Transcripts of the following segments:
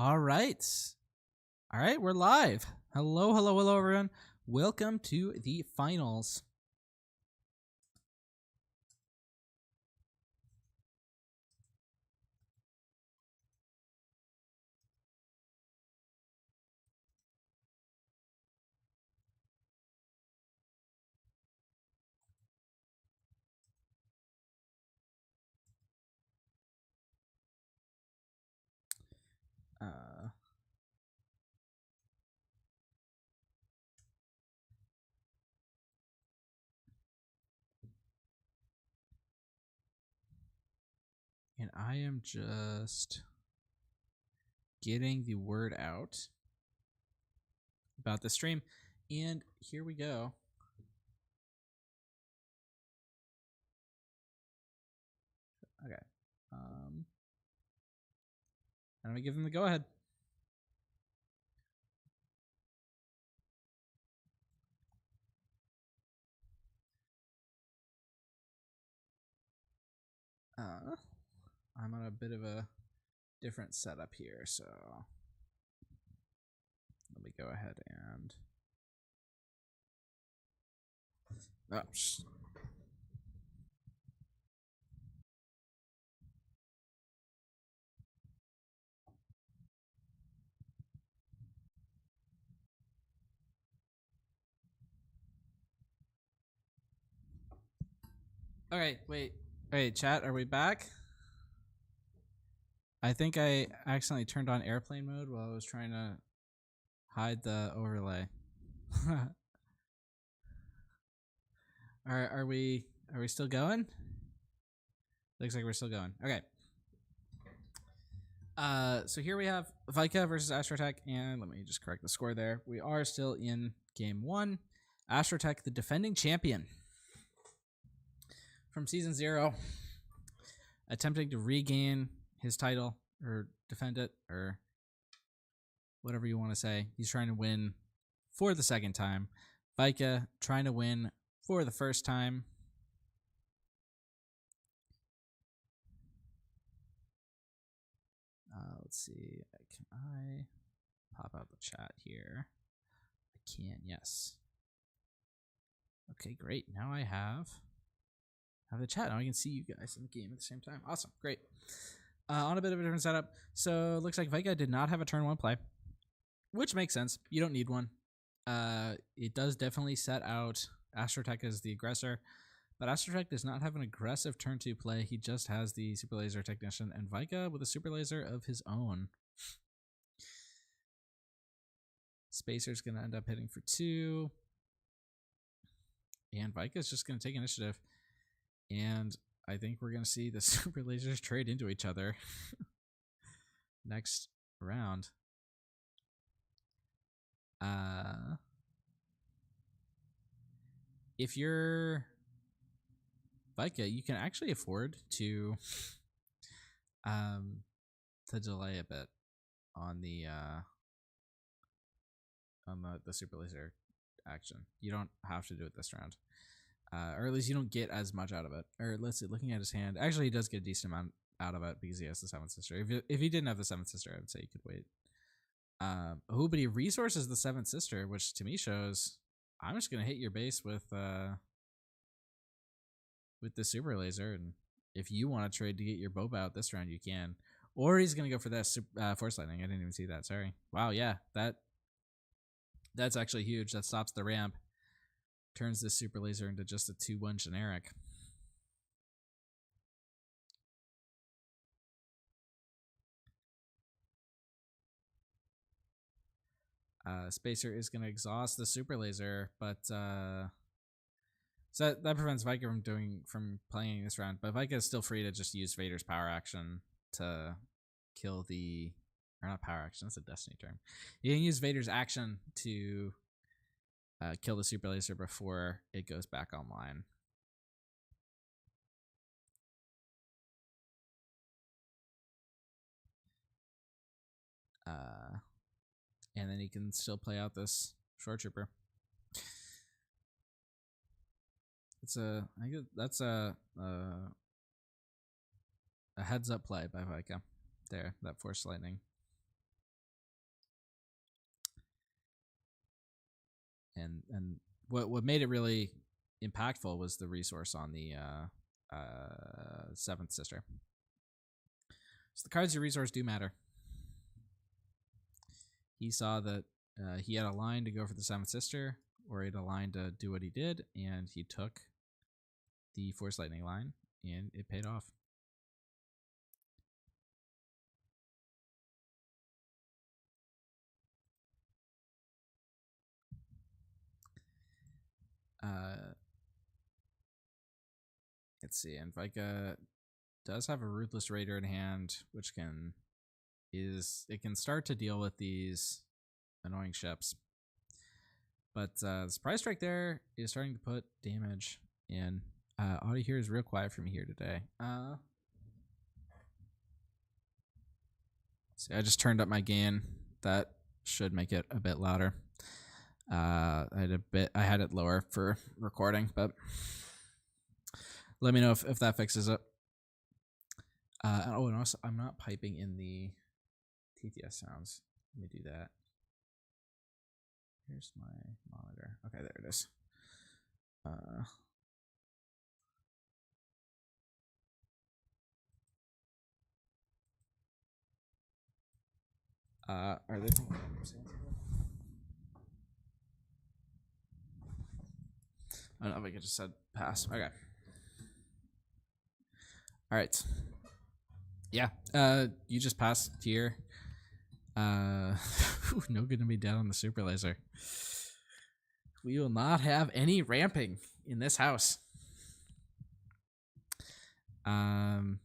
All right. All right, we're live. Hello, hello, hello, everyone. Welcome to the finals. Uh, and I am just getting the word out about the stream. And here we go. Okay. I'm gonna give them the go ahead. I'm on a bit of a different setup here, so let me go ahead and. Oh, okay, wait. Wait, chat, are we back? I think I accidentally turned on airplane mode while I was trying to hide the overlay. Are we still going? Looks like we're still going. Okay. So here we have Vika versus Astrotech, and let me just correct the score there. We are still in game 1. Astrotech, the defending champion from season 0, attempting to regain his title or defend it or whatever you want to say. He's trying to win for the second time. Vika trying to win for the first time. Let's see. Can I pop out the chat here? I can, yes. Okay, great. Now I have the chat. Now I can see you guys in the game at the same time. Awesome, great. On a bit of a different setup. So it looks like Vika did not have a turn 1 play, which makes sense. You don't need one. It does definitely set out Astrotech as the aggressor, but Astrotech does not have an aggressive turn 2 play. He just has the Super Laser Technician and Vika with a Super Laser of his own. Spacer's going to end up hitting for 2. And Vika's just going to take initiative. And I think we're going to see the Super Lasers trade into each other next round. If you're Vika, you can actually afford to delay a bit on the Super Laser action. You don't have to do it this round. Or at least you don't get as much out of it. Or let's see, looking at his hand, actually he does get a decent amount out of it because he has the 7th sister. If he didn't have the 7th sister, I would say you could wait. But he resources the 7th sister, which to me shows I'm just gonna hit your base with the Super Laser, and if you want to trade to get your Boba out this round, you can. Or he's gonna go for that Force Lightning. I didn't even see that. Sorry. Wow. Yeah, that's actually huge. That stops the ramp. Turns this Super Laser into just a 2-1 generic. Spacer is going to exhaust the Super Laser, but so that prevents Vika from playing this round. But Vika is still free to just use Vader's power action to kill the, or not power action. That's a Destiny term. You can use Vader's action to kill the Super Laser before it goes back online. And then he can still play out this Short Trooper. I guess that's a heads up play by Vika. There, that Force Lightning. and what made it really impactful was the resource on the seventh sister. So the cards you resource do matter. He saw that he had a line to go for the seventh sister, or he had a line to do what he did, and he took the Force Lightning line, and it paid off. Let's see, and Vika does have a Ruthless Raider in hand, which can start to deal with these annoying ships. But the surprise strike there is starting to put damage in. Audio here is real quiet for me here today. See, I just turned up my gain. That should make it a bit louder. I had it lower for recording, but let me know if that fixes it. Oh, and also I'm not piping in the TTS sounds. Let me do that. Here's my monitor. Okay, there it is. Are they thinking I'm saying something? I don't know if I could just said pass. Okay. All right. Yeah. You just passed here. No good to be down on the super laser. We will not have any ramping in this house. And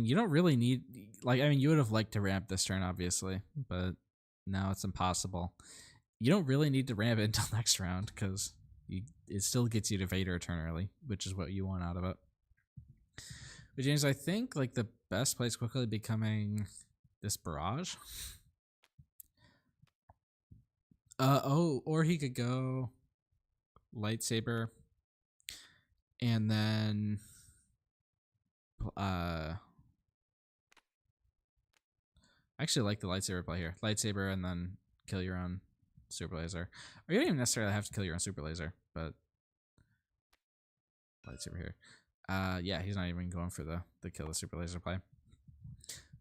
you don't really need, like, I mean, you would have liked to ramp this turn, obviously, but now it's impossible. You don't really need to ramp it until next round, because it still gets you to Vader a turn early, which is what you want out of it. But James, I think like the best play is quickly becoming this barrage. Or he could go lightsaber, and then I actually like the lightsaber play here. Lightsaber and then kill your own super laser. Or you don't even necessarily have to kill your own super laser, but lightsaber here. Yeah, he's not even going for the kill the super laser play.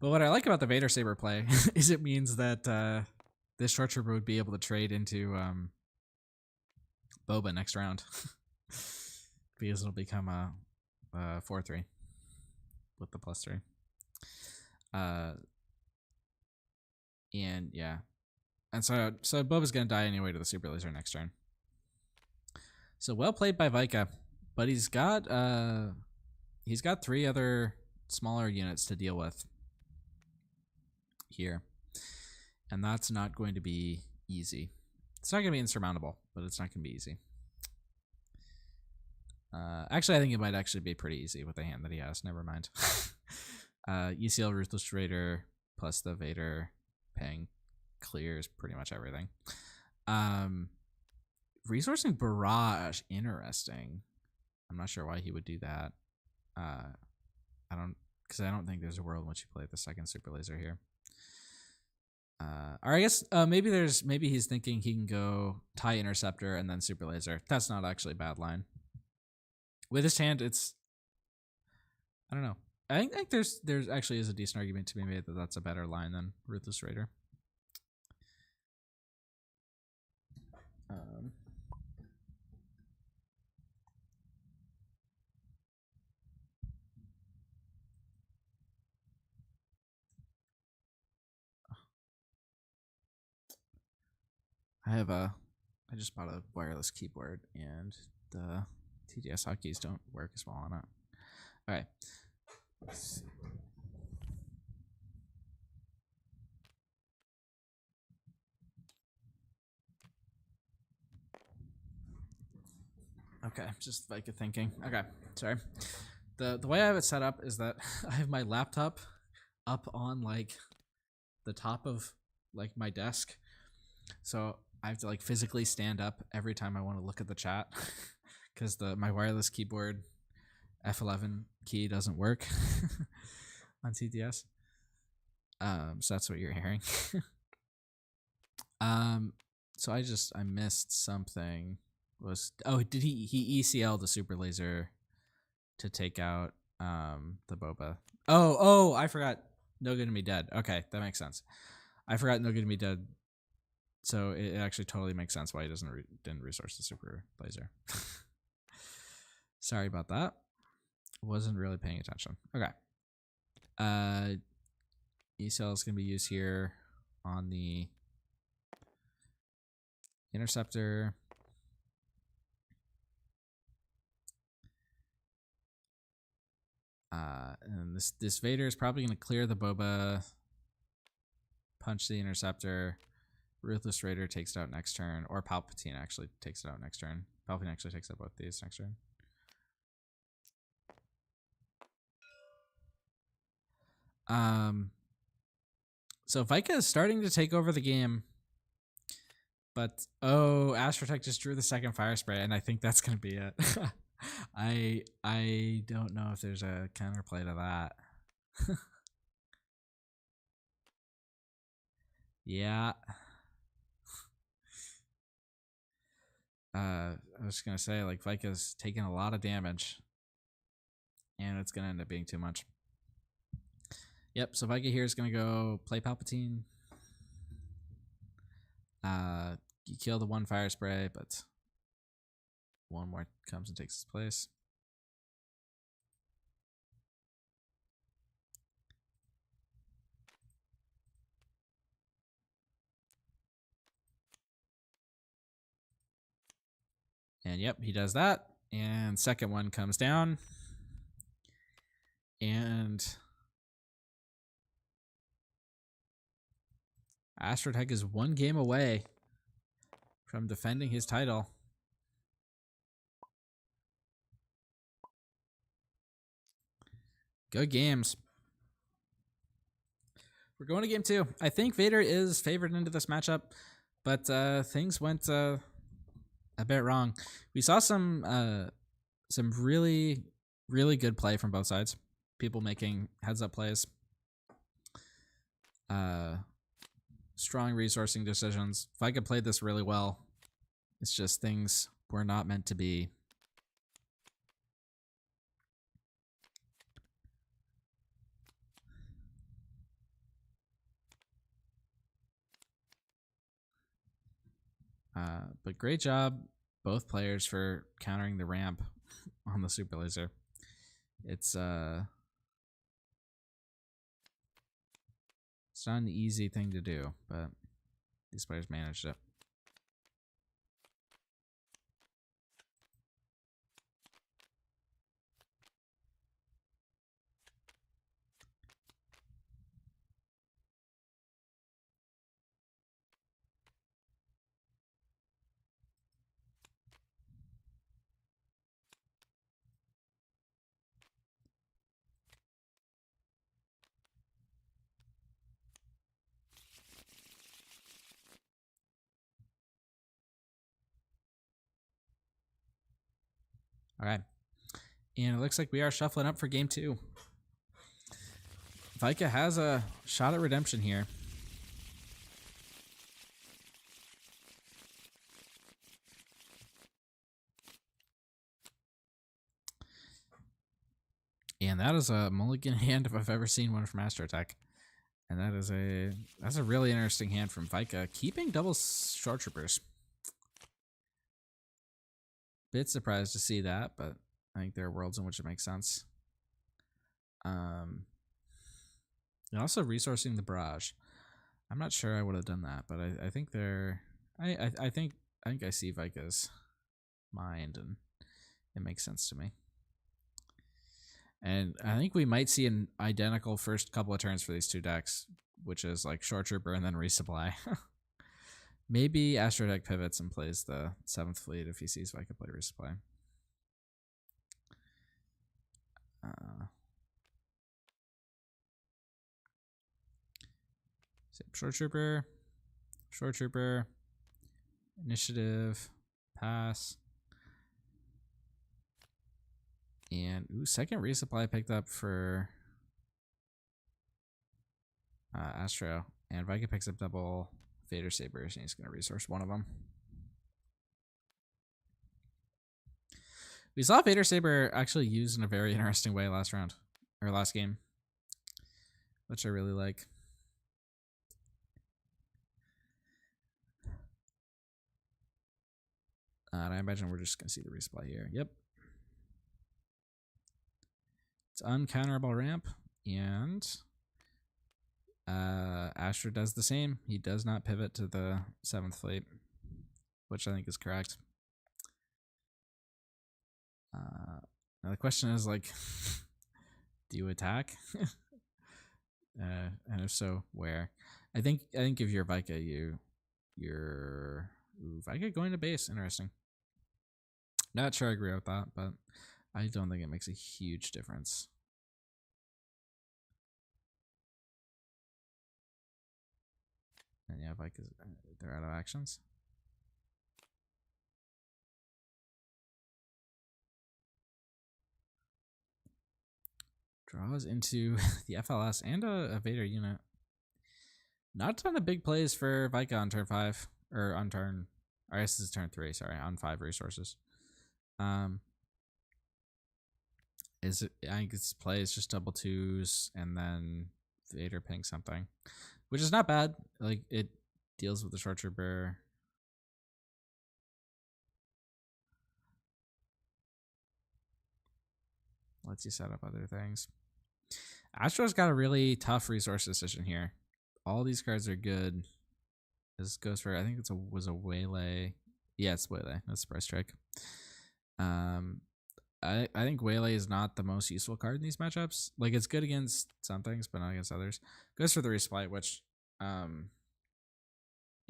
But what I like about the Vader saber play is it means that this short trooper would be able to trade into Boba next round. Because it'll become a 4-3 with the +3. And yeah. And so Boba's gonna die anyway to the super laser next turn. So well played by Vika. But he's got 3 other smaller units to deal with here. And that's not going to be easy. It's not going to be insurmountable, but it's not going to be easy. Actually, I think it might actually be pretty easy with the hand that he has. Never mind. ECL Ruthless Raider plus the Vader ping clears pretty much everything. Resourcing Barrage, interesting. I'm not sure why he would do that. Because I don't think there's a world in which you play the second super laser here. Or I guess maybe he's thinking he can go TIE Interceptor and then super laser. That's not actually a bad line. With his hand, I don't know. I think there's actually is a decent argument to be made that that's a better line than Ruthless Raider. I just bought a wireless keyboard and the TTS hotkeys don't work as well on it. All right. Let's see. Okay, just Vika thinking. Okay, sorry. The way I have it set up is that I have my laptop up on like the top of like my desk, so I have to like physically stand up every time I want to look at the chat because my wireless keyboard F11 key doesn't work on TTS. So that's what you're hearing. So I missed something. Did he ECL the super laser to take out the Boba? Oh, I forgot. No Good to Me Dead. Okay, that makes sense. I forgot No Good to Me Dead. So it actually totally makes sense why he didn't resource the super laser. Sorry about that. Wasn't really paying attention. Okay. ECL is going to be used here on the interceptor. And this Vader is probably going to clear the Boba, punch the interceptor. Ruthless Raider takes it out next turn, or Palpatine actually takes it out next turn. Palpatine actually takes out both these next turn. So Vika is starting to take over the game, but Astrotech just drew the second fire spray, and I think that's gonna be it. I don't know if there's a counterplay to that. Yeah. I was gonna say, like, Vika's taking a lot of damage, and it's gonna end up being too much. Yep, so Vika here is gonna go play Palpatine. You kill the one fire spray, but one more comes and takes its place. And yep, he does that. And second one comes down. And Astrotech is one game away from defending his title. Good games. We're going to game 2. I think Vader is favored into this matchup, but things went a bit wrong. We saw some really, really good play from both sides. People making heads-up plays. Strong resourcing decisions. Vika played this really well. It's just things were not meant to be. But great job, both players, for countering the ramp on the super laser. It's not an easy thing to do, but these players managed it. All right. And it looks like we are shuffling up for game 2. Vika has a shot at redemption here. And that is a mulligan hand if I've ever seen one from Astrotech. And that's a really interesting hand from Vika, keeping double short troopers. Bit surprised to see that, but I think there are worlds in which it makes sense. And also resourcing the barrage. I'm not sure I would have done that, but I think I think I see Vika's mind, and it makes sense to me. And I think we might see an identical first couple of turns for these two decks, which is like short trooper and then resupply. Maybe Astrotech pivots and plays the 7th fleet if he sees Vika play resupply. Short trooper, initiative, pass. And second resupply picked up for Astro, and Vika picks up double Vader Sabers, and he's going to resource one of them. We saw Vader Saber actually used in a very interesting way last round, or last game, which I really like. And I imagine we're just going to see the resupply here. Yep. It's uncounterable ramp, and Astro does the same. He does not pivot to the 7th fleet, which I think is correct. Now the question is, like, do you attack? And if so, where? I think if you're Vika, you're Vika going to base. Interesting. Not sure I agree with that, but I don't think it makes a huge difference. And yeah, Vika's they're out of actions. Draws into the FLS and a Vader unit. Not a ton of big plays for Vika on turn 5. Or on turn... I guess this is turn 3, sorry. On 5 resources. I think its play is just double 2s and then Vader ping something. Which is not bad. Like, it deals with the short trooper. Lets you set up other things. Astro's got a really tough resource decision here. All these cards are good. This goes for, I think was a Waylay. Yeah, it's Waylay. That's Price Strike. I think Waylay is not the most useful card in these matchups. Like, it's good against some things, but not against others. Goes for the resupply, which, yeah,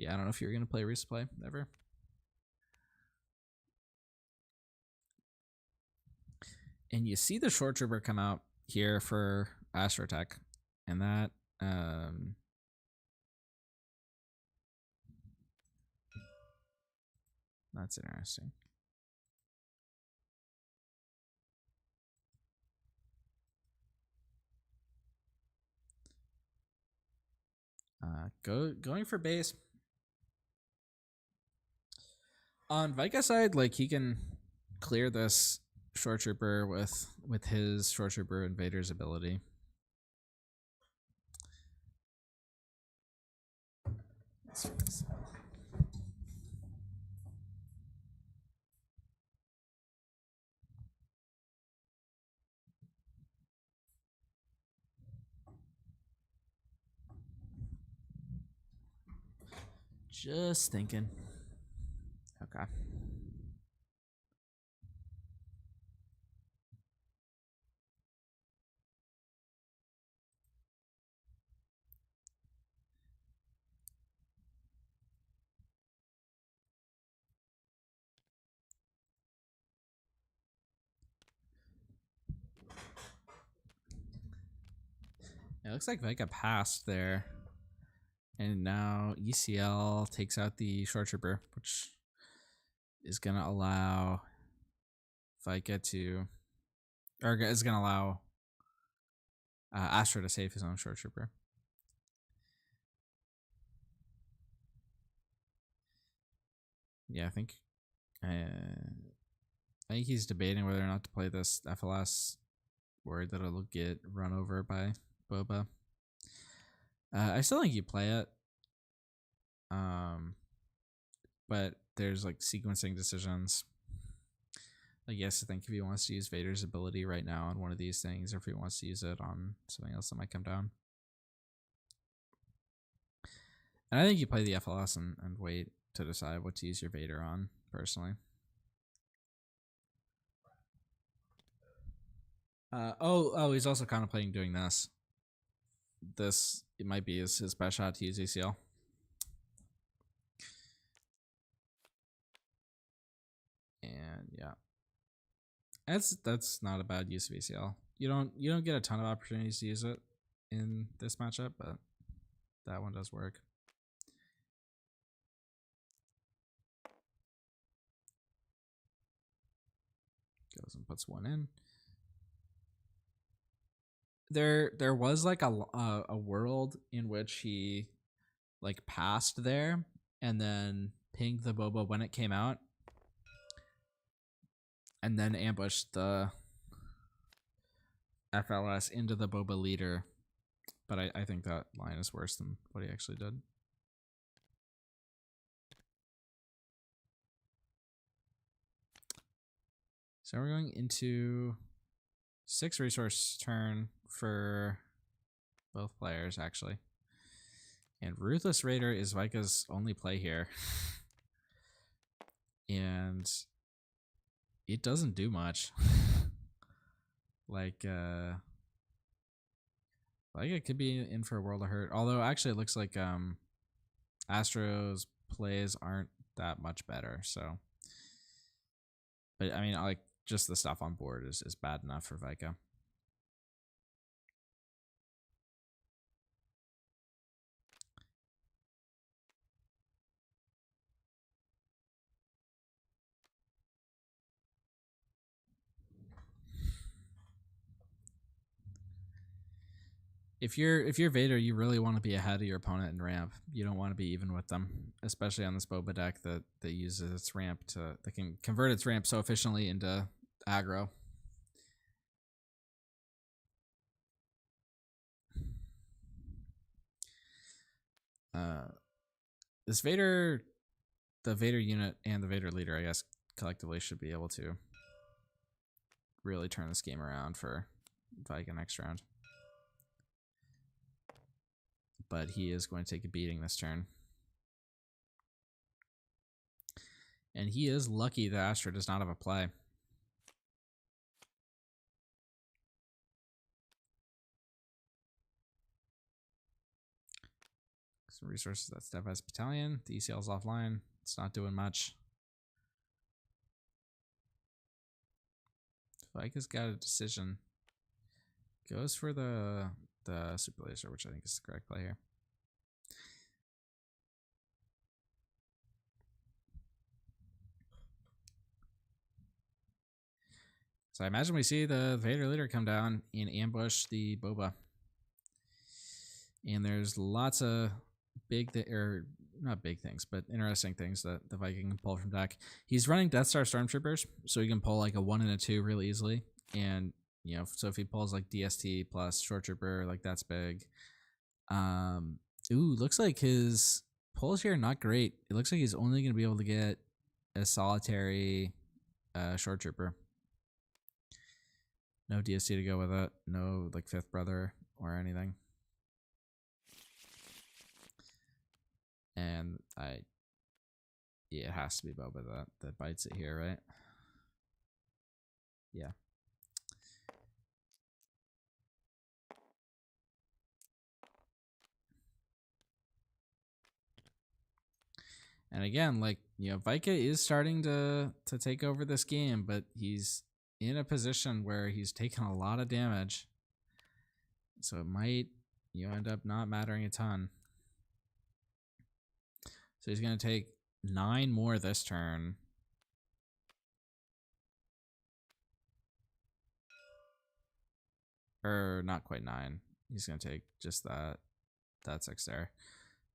I don't know if you're gonna play resupply ever. And you see the short trooper come out here for Astrotech, and that that's interesting. Going for base. On Vika's side, like, he can clear this short trooper with his short trooper invader's ability. Just thinking. Okay. It looks like Vika passed there. And now ECL takes out the short trooper, which is going to allow Vika to... Or is going to allow Astro to save his own short trooper. Yeah, I think he's debating whether or not to play this FLS, worried that it'll get run over by Boba. I still think you play it. But there's, like, sequencing decisions. Like, yes, I think if he wants to use Vader's ability right now on one of these things, or if he wants to use it on something else that might come down. And I think you play the FLS and wait to decide what to use your Vader on, personally. He's also contemplating doing this. It might be his best shot to use ACL. And yeah, that's not a bad use of ACL. You don't get a ton of opportunities to use it in this matchup, but that one does work. Goes and puts one in. there was like a world in which he like passed there and then pinged the Boba when it came out and then ambushed the FLS into the Boba leader. But I think that line is worse than what he actually did. So we're going into 6 resource turn for both players, actually. And Ruthless Raider is Vika's only play here. And it doesn't do much. Like, Vika could be in for a world of hurt. Although, actually, it looks like Astro's plays aren't that much better, so. But, I mean, like, just the stuff on board is bad enough for Vika. If you're Vader, you really want to be ahead of your opponent in ramp. You don't want to be even with them, especially on this Boba deck that uses its ramp that can convert its ramp so efficiently into aggro. This Vader, the Vader unit and the Vader leader, I guess, collectively should be able to really turn this game around for Vika next round. But he is going to take a beating this turn. And he is lucky that Astro does not have a play. Some resources, that's Device Battalion. The ECL's offline. It's not doing much. Vika's got a decision. Goes for the Super Laser, which I think is the correct play here. So I imagine we see the Vader leader come down and ambush the Boba. And there's lots of not big things, but interesting things that the Viking can pull from deck. He's running Death Star Stormtroopers, so he can pull like a 1 and a 2 really easily. And you know, so if he pulls like DST plus Short Trooper, like that's big. Looks like his pulls here are not great. It looks like he's only going to be able to get a solitary Short Trooper. No DST to go with it. No like Fifth Brother or anything. And yeah, it has to be Boba that bites it here, right? Yeah. And again, like, you know, Vika is starting to take over this game, but he's in a position where he's taken a lot of damage. So it might, you know, end up not mattering a ton. So he's going to take 9 more this turn. Or not quite 9. He's going to take just that 6 there.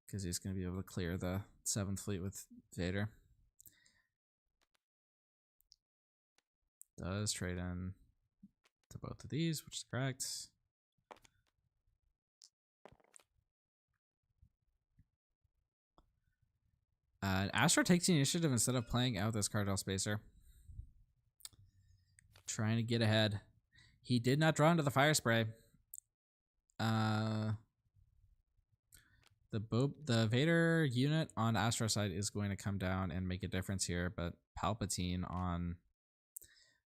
Because he's going to be able to clear the 7th fleet with Vader. Does trade in to both of these, which is correct. Astro takes the initiative instead of playing out this Cardinal Spacer. Trying to get ahead. He did not draw into the Fire Spray. The Vader unit on Astro side is going to come down and make a difference here, but Palpatine on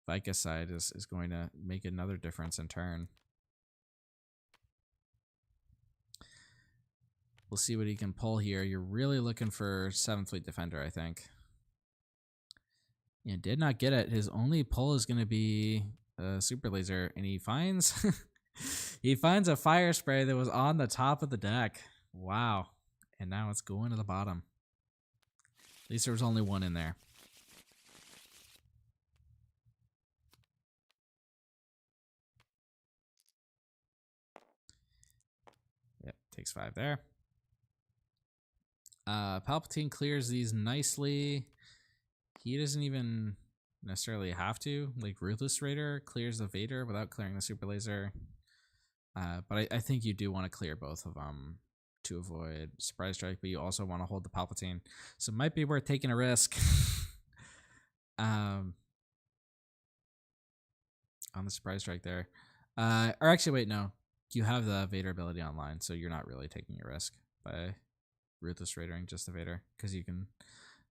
Vika's side is going to make another difference in turn. We'll see what he can pull here. You're really looking for 7th Fleet Defender, I think. And did not get it. His only pull is going to be a Super Laser, and he finds he finds a Fire Spray that was on the top of the deck. Wow. And now it's going to the bottom. At least there was only one in there. Takes 5 there. Palpatine clears these nicely. He doesn't even necessarily have to. Like, Ruthless Raider clears the Vader without clearing the Super Laser. But I think you do want to clear both of them to avoid Surprise Strike, but you also want to hold the Palpatine. So it might be worth taking a risk on the Surprise Strike there. Or actually, wait, no. You have the Vader ability online, so you're not really taking a risk by Ruthless Raidering just the Vader, because you can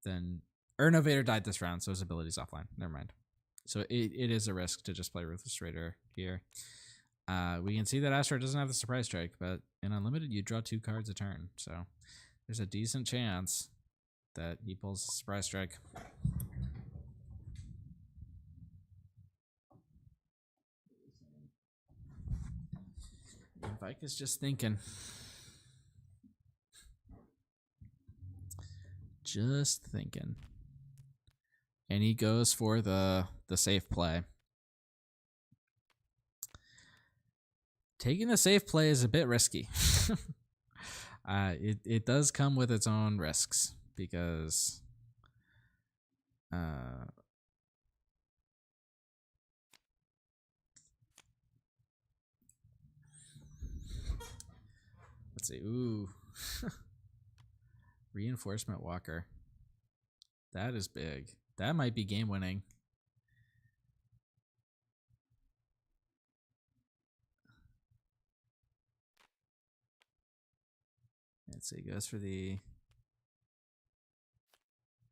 then... Or no, Vader died this round, so his ability's offline. Never mind. So it is a risk to just play Ruthless Raider here. We can see that Astro doesn't have the Surprise Strike, but in Unlimited, you draw 2 cards a turn. So there's a decent chance that he pulls the Surprise Strike. Vika's just thinking. Just thinking. And he goes for the safe play. Taking the safe play is a bit risky. It does come with its own risks because let's see. Ooh. Reinforcement Walker. That is big. That might be game winning. Let's see. Goes for the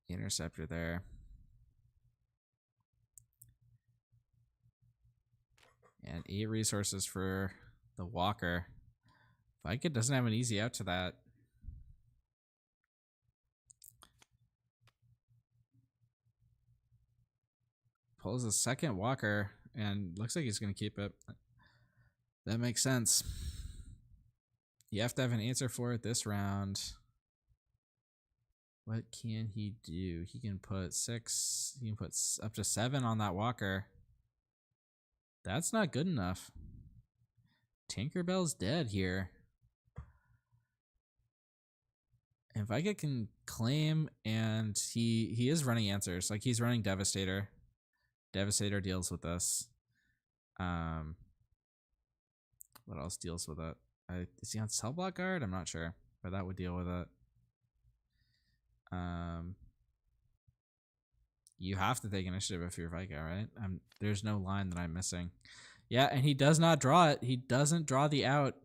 interceptor there. And 8 resources for the Walker. Vika doesn't have an easy out to that. Pulls a second Walker and looks like he's going to keep it. That makes sense. You have to have an answer for it this round. What can he do? He can put 6. He can put up to 7 on that Walker. That's not good enough. Tinkerbell's dead here. And Vika can claim, and he is running answers. Like, he's running Devastator. Devastator deals with this. What else deals with it? Is he on Cell Block Guard? I'm not sure, but that would deal with it. You have to take initiative if you're Vika, right? There's no line that I'm missing. Yeah, and he does not draw it. He doesn't draw the out.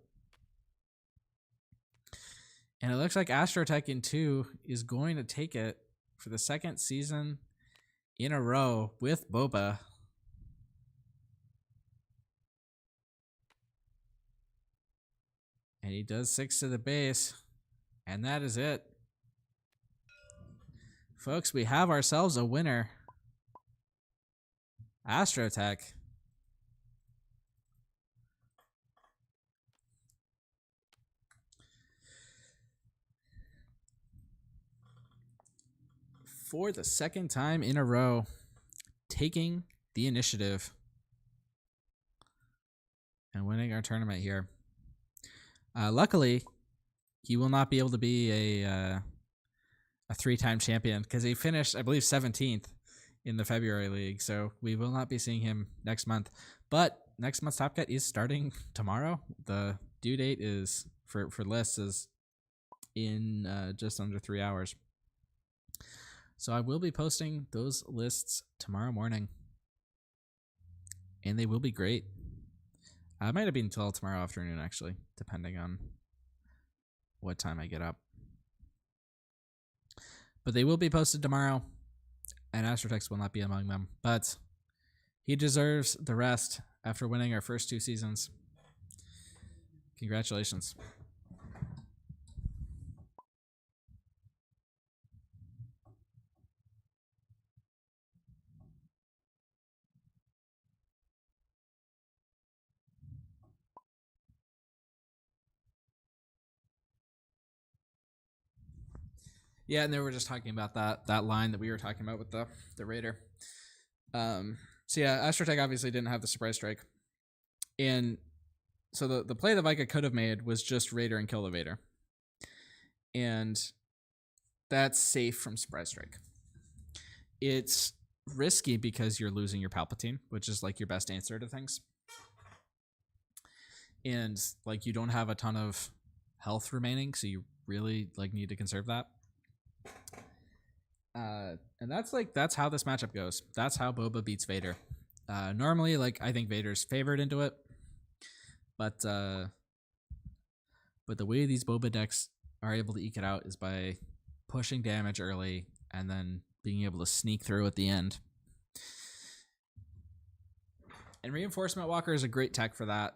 And it looks like Astrotech in 2 is going to take it for the 2nd season in a row with Boba. And he does 6 to the base. And that is it. Folks, we have ourselves a winner. Astrotech. For the 2nd time in a row, taking the initiative and winning our tournament here. Luckily, he will not be able to be a 3-time champion because he finished, I believe, 17th in the February League. So we will not be seeing him next month. But next month's Top Cut is starting tomorrow. The due date is for lists is in just under 3 hours. So I will be posting those lists tomorrow morning. And they will be great. I might have been until tomorrow afternoon, actually, depending on what time I get up. But they will be posted tomorrow, and Astrotech will not be among them. But he deserves the rest after winning our first 2 seasons. Congratulations. Yeah, and they were just talking about that line that we were talking about with the Raider. So yeah, Astrotech obviously didn't have the Surprise Strike. And So the play that Vika could have made was just Raider and kill the Vader. And that's safe from Surprise Strike. It's risky because you're losing your Palpatine, which is like your best answer to things. And like you don't have a ton of health remaining, so you really like need to conserve that. And that's how this matchup goes. That's how Boba beats Vader. Normally, like I think Vader's favored into it, but the way these Boba decks are able to eke it out is by pushing damage early and then being able to sneak through at the end. And Reinforcement Walker is a great tech for that,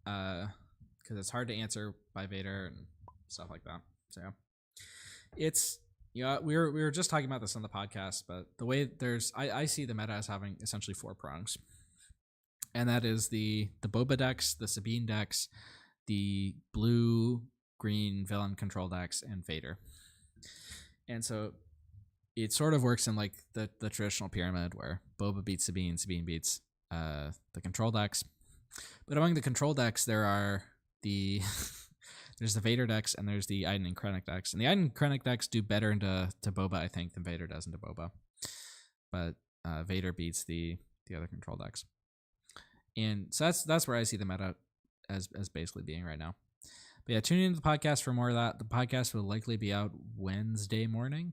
because it's hard to answer by Vader and stuff like that. So it's, you know, we were just talking about this on the podcast, but the way I see the meta as having essentially 4 prongs, and that is the Boba decks, the Sabine decks, the blue green villain control decks, and Vader. And so it sort of works in like the traditional pyramid where Boba beats Sabine, Sabine beats the control decks. But among the control decks, there are there's the Vader decks and there's the Iden and Krennic decks. And the Iden and Krennic decks do better into Boba, I think, than Vader does into Boba. But Vader beats the other control decks. And so that's where I see the meta as basically being right now. But yeah, tune into the podcast for more of that. The podcast will likely be out Wednesday morning,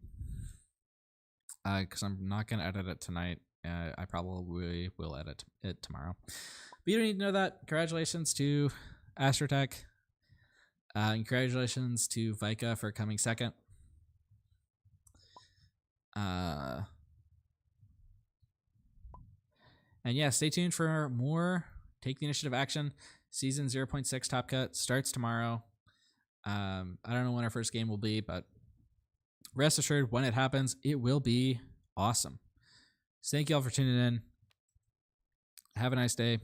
because I'm not going to edit it tonight. I probably will edit it tomorrow. But you don't need to know that. Congratulations to Astrotech. And congratulations to Vika for coming second. And yeah, stay tuned for more Take the Initiative action. Season 0.6 Top Cut starts tomorrow. I don't know when our first game will be, but rest assured, when it happens, it will be awesome. So thank you all for tuning in. Have a nice day.